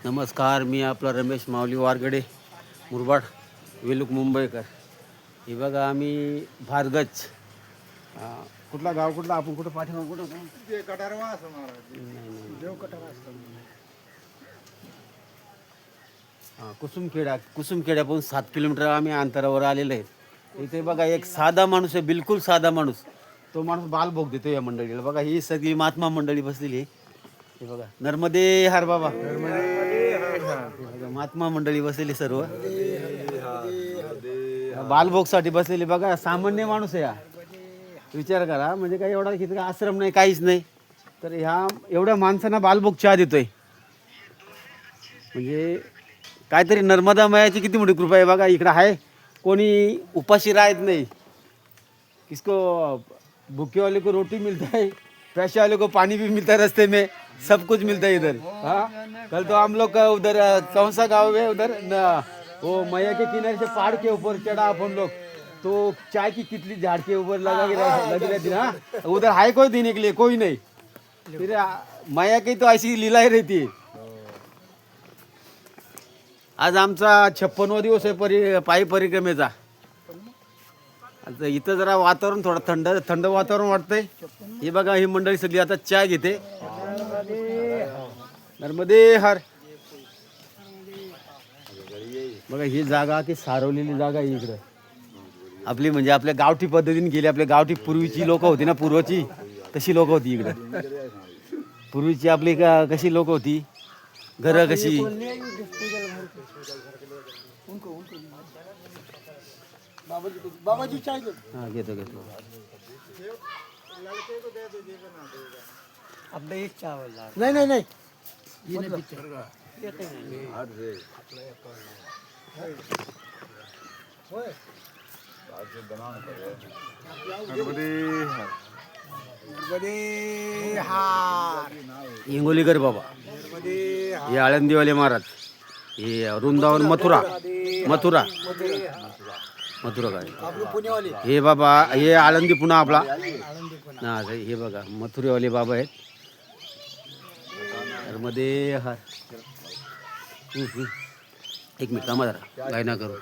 नमस्कार, मी आपला रमेश माऊली वारगडे, मुरबाड, वेलूक, मुंबईकर. हे बघा आम्ही भारगच. कुठला गाव कुठला आपण कुठं पाठीमाग कुठं कुसुमखेड्यापासून 7 किलोमीटर आम्ही अंतरावर आलेलो आहे. इथे बघा एक साधा माणूस आहे, बिलकुल साधा माणूस. तो माणूस बालभोग देतो या मंडळीला. बघा ही सगळी महात्मा मंडळी बसलेली आहे. हे बघा नर्मदे हर बाबा, महात्मा मंडळी बसलेली सर्व बालभोगसाठी बसलेली. बघा सामान्य माणूस आहे हा. विचार करा, म्हणजे काही एवढा किती आश्रम नाही, काहीच नाही, तर ह्या एवढ्या माणसांना बालभोग चहा देतोय. म्हणजे काहीतरी नर्मदा मायाची किती मोठी कृपा आहे. बघा इकडं आहे, कोणी उपाशी राहत नाही. किसको भूखे वाले को रोटी मिलता है, पैसे वाले को पानी भी मिलता है, रास्ते में सब कुछ मिलता है इधर. हाँ, कल तो हम लोग का उधर कौन सा गाँव है उधर वो मैया के किनारे से पहाड़ के ऊपर चढ़ा अपन लोग, तो चाय की कितली झाड़ के ऊपर लगी रहती ना. उधर है कोई देने के लिए कोई नहीं, फिर मैया की तो ऐसी लीला ही रहती है. आज आमचा 56वा दिवस आहे पायी परिक्रमेचा. आता इथं जरा वातावरण थोडं थंड थंड वातावरण वाटतंय. हे बघा ही मंडळी सगळी आता चहा घेते. नर्मदे हर. बघा ही जागा की सारवलेली जागा आहे इकडं आपली, म्हणजे आपल्या गावठी पद्धतीने गेली. आपल्या गावठी पूर्वीची लोक होती ना, पूर्वची तशी लोक होती इकडं. पूर्वीची आपली कशी लोक होती, घरं कशी. बाबाजी चाय हां घेतो. आपलं एक चावल नाही. इंगोलीकर बाबा, हे आळंदीवाले महाराज, हे वृंदावन मथुरा काय, हे बाबा हे आळंदी पुन्हा आपला हा. हे बघा मथुरेवाले बाबा आहेत. मध्ये हा एक मिनिट थांबा जरा, काय ना करू.